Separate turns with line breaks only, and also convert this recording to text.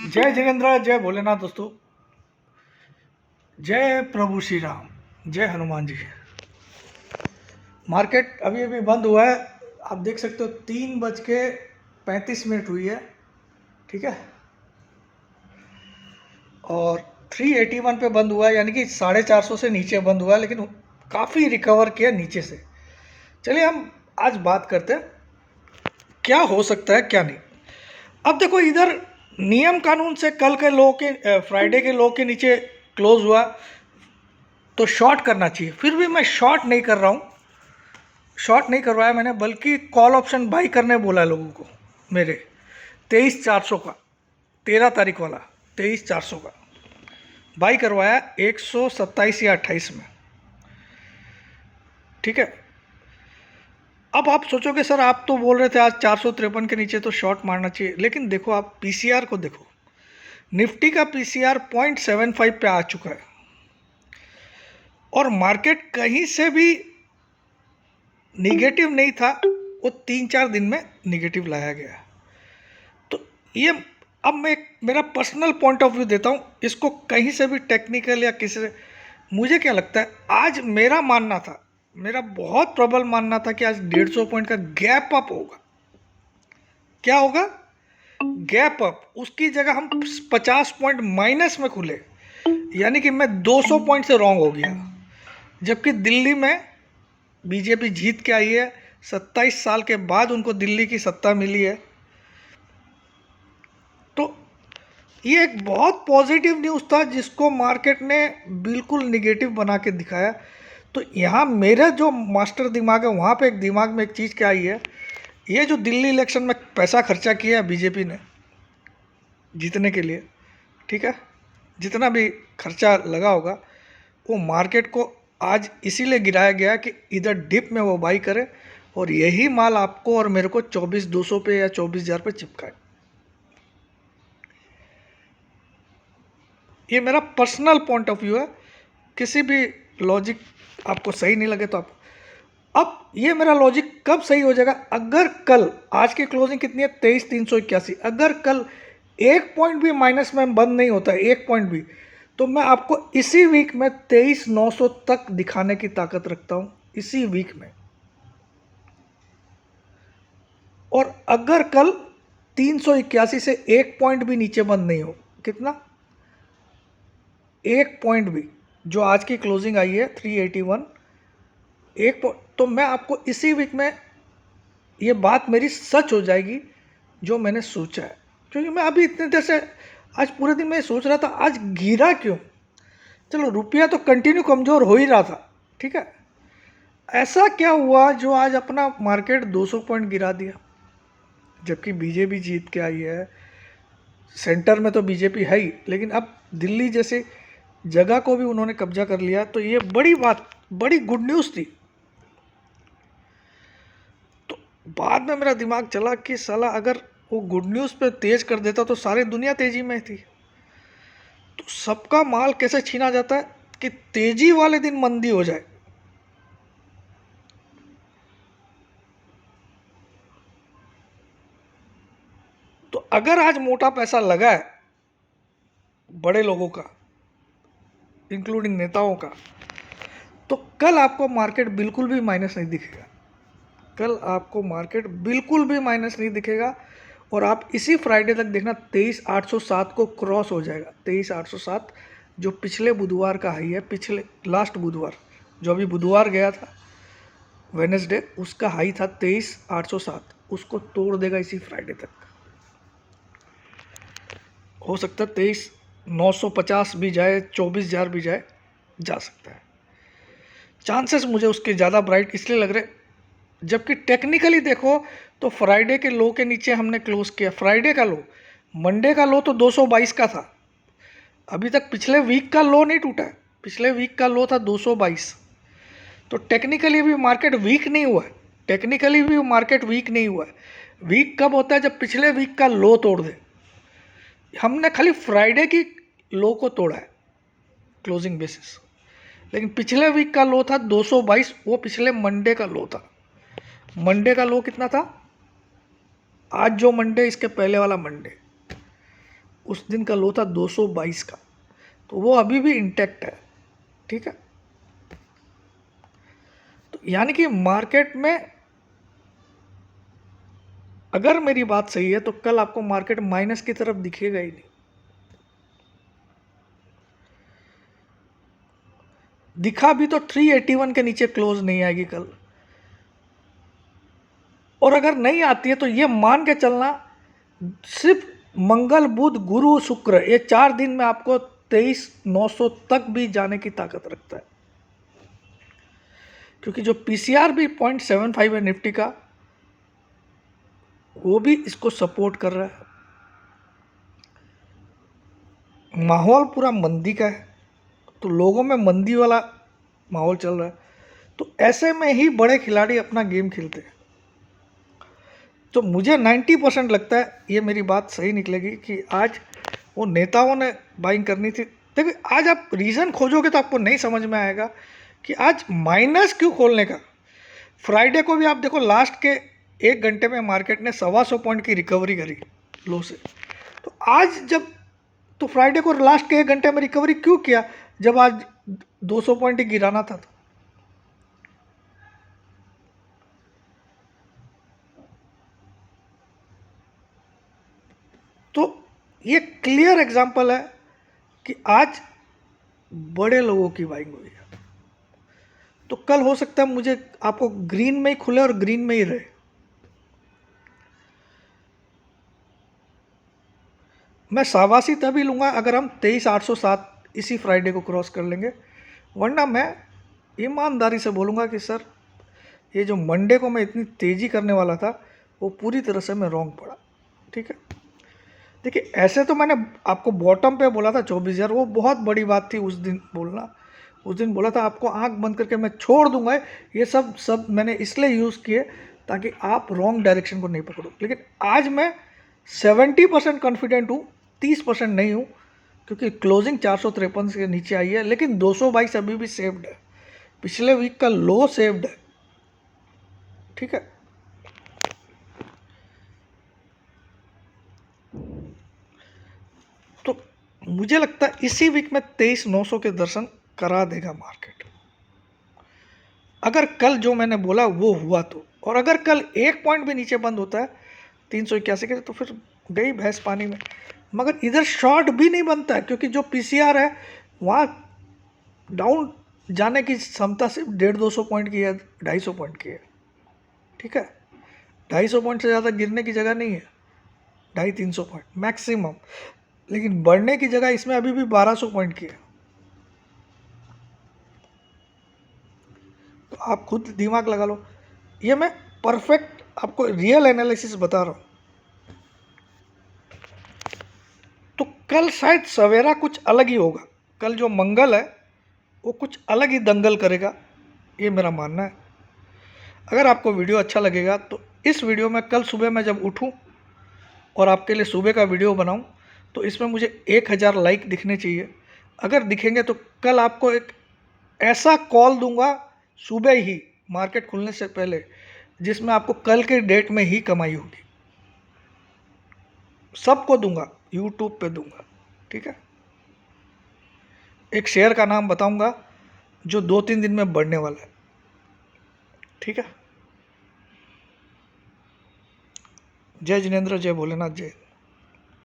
जय जगेंद्र, जय भोलेनाथ दोस्तों। जय प्रभु श्री राम, जय हनुमान जी। मार्केट अभी अभी बंद हुआ है। आप देख सकते हो 3:35 हुई है। ठीक है, और 381 पे बंद हुआ है, यानी कि 450 से नीचे बंद हुआ है, लेकिन काफ़ी रिकवर किया नीचे से। चलिए हम आज बात करते हैं क्या हो सकता है क्या नहीं। अब देखो, इधर नियम कानून से कल के लो के फ्राइडे के लो के नीचे क्लोज हुआ तो शॉर्ट करना चाहिए। फिर भी मैं शॉर्ट नहीं कर रहा हूँ, शॉर्ट नहीं करवाया मैंने, बल्कि कॉल ऑप्शन बाई करने बोला है लोगों को। मेरे 23,400 का 13 तारीख वाला 23,400 का बाई करवाया 127 या 28 में। ठीक है, अब आप सोचोगे सर आप तो बोल रहे थे आज 453 के नीचे तो शॉर्ट मारना चाहिए, लेकिन देखो आप पीसीआर को देखो। निफ्टी का पीसीआर 0.75 पे आ चुका है और मार्केट कहीं से भी निगेटिव नहीं था, वो 3-4 दिन में निगेटिव लाया गया। तो ये अब मैं मेरा पर्सनल पॉइंट ऑफ व्यू देता हूँ, इसको कहीं से भी टेक्निकल या किसी से, मुझे क्या लगता है, आज मेरा मानना था, मेरा बहुत प्रबल मानना था कि आज 150 पॉइंट का गैप अप होगा। क्या होगा? Gap up. उसकी जगह हम 50 पॉइंट माइनस में खुले, यानी कि मैं 200 पॉइंट से रॉन्ग हो गया। जबकि दिल्ली में बीजेपी जीत के आई है, 27 साल के बाद उनको दिल्ली की सत्ता मिली है। तो ये एक बहुत पॉजिटिव न्यूज़ था जिसको मार्केट ने बिल्कुल निगेटिव बना के दिखाया। तो यहाँ मेरा जो मास्टर दिमाग है, वहाँ पे एक दिमाग में एक चीज़ क्या आई है, ये जो दिल्ली इलेक्शन में पैसा खर्चा किया है बीजेपी ने जीतने के लिए, ठीक है, जितना भी खर्चा लगा होगा वो मार्केट को आज इसीलिए गिराया गया कि इधर डिप में वो बाई करे और यही माल आपको और मेरे को 24,200 पे या 24,000 पे चिपकाए। ये मेरा पर्सनल पॉइंट ऑफ व्यू है, किसी भी लॉजिक आपको सही नहीं लगे तो आप, अब ये मेरा लॉजिक कब सही हो जाएगा? अगर कल, आज की क्लोजिंग कितनी है 23,381, अगर कल एक पॉइंट भी माइनस में बंद नहीं होता है, एक पॉइंट भी, तो मैं आपको इसी वीक में 23,900 तक दिखाने की ताकत रखता हूं, इसी वीक में। और अगर कल 381 से एक पॉइंट भी नीचे बंद नहीं हो, कितना, एक पॉइंट भी, जो आज की क्लोजिंग आई है 381, तो मैं आपको इसी वीक में ये बात मेरी सच हो जाएगी जो मैंने सोचा है। क्योंकि मैं अभी इतने देर से, आज पूरे दिन मैं सोच रहा था आज गिरा क्यों। चलो रुपया तो कंटिन्यू कमज़ोर हो ही रहा था, ठीक है, ऐसा क्या हुआ जो आज अपना मार्केट 200 पॉइंट गिरा दिया, जबकि बीजेपी जीत के आई है। सेंटर में तो बीजेपी है ही, लेकिन अब दिल्ली जैसे जगह को भी उन्होंने कब्जा कर लिया, तो ये बड़ी बात, बड़ी गुड न्यूज़ थी। तो बाद में मेरा दिमाग चला कि साला अगर वो गुड न्यूज़ पे तेज कर देता तो सारी दुनिया तेजी में थी। तो सबका माल कैसे छीना जाता है कि तेजी वाले दिन मंदी हो जाए। तो अगर आज मोटा पैसा लगा है बड़े लोगों का, इंक्लूडिंग नेताओं का, तो कल आपको मार्केट बिल्कुल भी माइनस नहीं दिखेगा। कल आपको मार्केट बिल्कुल भी माइनस नहीं दिखेगा और आप इसी फ्राइडे तक देखना 23,807 को क्रॉस हो जाएगा। 23,807 जो पिछले बुधवार का हाई है, पिछले लास्ट बुधवार, जो अभी बुधवार गया था वेडनेसडे, उसका हाई था 23,807, उसको तोड़ देगा इसी फ्राइडे तक। हो सकता है 23,950 भी जाए, 24,000 भी जाए, जा सकता है। चांसेस मुझे उसके ज़्यादा ब्राइट इसलिए लग रहे, जबकि टेक्निकली देखो तो फ्राइडे के लो के नीचे हमने क्लोज किया। फ्राइडे का लो, मंडे का लो तो 222 का था, अभी तक पिछले वीक का लो नहीं टूटा है, पिछले वीक का लो था 222। तो टेक्निकली भी मार्केट वीक नहीं हुआ है, टेक्निकली भी मार्केट वीक नहीं हुआ है। वीक कब होता है? जब पिछले वीक का लो तोड़ दे। हमने खाली फ्राइडे की लो को तोड़ा है क्लोजिंग बेसिस, लेकिन पिछले वीक का लो था 222, वो पिछले मंडे का लो था। मंडे का लो कितना था? आज जो मंडे, इसके पहले वाला मंडे, उस दिन का लो था 222 का, तो वो अभी भी इंटैक्ट है। ठीक है, तो यानी कि मार्केट में अगर मेरी बात सही है तो कल आपको मार्केट माइनस की तरफ दिखेगा ही नहीं। दिखा भी तो 381 के नीचे क्लोज नहीं आएगी कल, और अगर नहीं आती है तो ये मान के चलना सिर्फ मंगल बुध गुरु शुक्र ये 4 दिन में आपको 23,900 तक भी जाने की ताकत रखता है, क्योंकि जो पीसीआर भी 0.75 है निफ्टी का, वो भी इसको सपोर्ट कर रहा है। माहौल पूरा मंदी का है, तो लोगों में मंदी वाला माहौल चल रहा है, तो ऐसे में ही बड़े खिलाड़ी अपना गेम खेलते हैं। तो मुझे 90% लगता है ये मेरी बात सही निकलेगी कि आज वो नेताओं ने बाइंग करनी थी। देखिए आज आप रीज़न खोजोगे तो आपको नहीं समझ में आएगा कि आज माइनस क्यों खोलने का। फ्राइडे को भी आप देखो, लास्ट के 1 घंटे में मार्केट ने 125 पॉइंट की रिकवरी करी लो से। तो आज जब, तो फ्राइडे को लास्ट के 1 घंटे में रिकवरी क्यों किया जब आज 200 पॉइंट ही गिराना था? तो ये क्लियर एग्जांपल है कि आज बड़े लोगों की बाइंग हुई है। तो कल हो सकता है मुझे आपको ग्रीन में ही खुले और ग्रीन में ही रहे। मैं शाबाशी तभी लूँगा अगर हम 23,807 इसी फ्राइडे को क्रॉस कर लेंगे, वरना मैं ईमानदारी से बोलूँगा कि सर ये जो मंडे को मैं इतनी तेज़ी करने वाला था वो पूरी तरह से मैं रॉन्ग पड़ा। ठीक है, देखिए ऐसे तो मैंने आपको बॉटम पे बोला था 24,000, वो बहुत बड़ी बात थी उस दिन बोलना। उस दिन बोला था आपको आंख बंद करके मैं छोड़ दूंगा, ये सब मैंने इसलिए यूज़ किए ताकि आप रॉन्ग डायरेक्शन को नहीं पकड़ो। लेकिन आज मैं 70% कॉन्फिडेंट हूँ, 30% नहीं हूँ, क्योंकि क्लोजिंग 453 के नीचे आई है, लेकिन 222 अभी भी सेव्ड है, पिछले वीक का लो सेव्ड है। ठीक है, तो मुझे लगता है इसी वीक में 23,900 के दर्शन करा देगा मार्केट, अगर कल जो मैंने बोला वो हुआ तो। और अगर कल 1 पॉइंट भी नीचे बंद होता है 381 के, तो फिर गई भैंस पानी में। मगर इधर शॉर्ट भी नहीं बनता है, क्योंकि जो पीसीआर है वहाँ डाउन जाने की क्षमता सिर्फ 150-200 पॉइंट की है, 250 पॉइंट की है। ठीक है, 250 पॉइंट से ज़्यादा गिरने की जगह नहीं है, 250-300 पॉइंट मैक्सिमम। लेकिन बढ़ने की जगह इसमें अभी भी 1200 पॉइंट की है। तो आप खुद दिमाग लगा लो, ये मैं परफेक्ट आपको रियल एनालिसिस बता रहा हूँ। तो कल शायद सवेरा कुछ अलग ही होगा, कल जो मंगल है वो कुछ अलग ही दंगल करेगा, ये मेरा मानना है। अगर आपको वीडियो अच्छा लगेगा तो इस वीडियो में कल सुबह मैं जब उठूं और आपके लिए सुबह का वीडियो बनाऊं तो इसमें मुझे 1,000 लाइक दिखने चाहिए। अगर दिखेंगे तो कल आपको एक ऐसा कॉल दूंगा सुबह ही मार्केट खुलने से पहले, जिसमें आपको कल के डेट में ही कमाई होगी। सबको दूंगा, यूट्यूब पे दूंगा। ठीक है, एक शेयर का नाम बताऊंगा जो 2-3 दिन में बढ़ने वाला है। ठीक है, जय जिनेंद्र, जय भोलेनाथ, जय।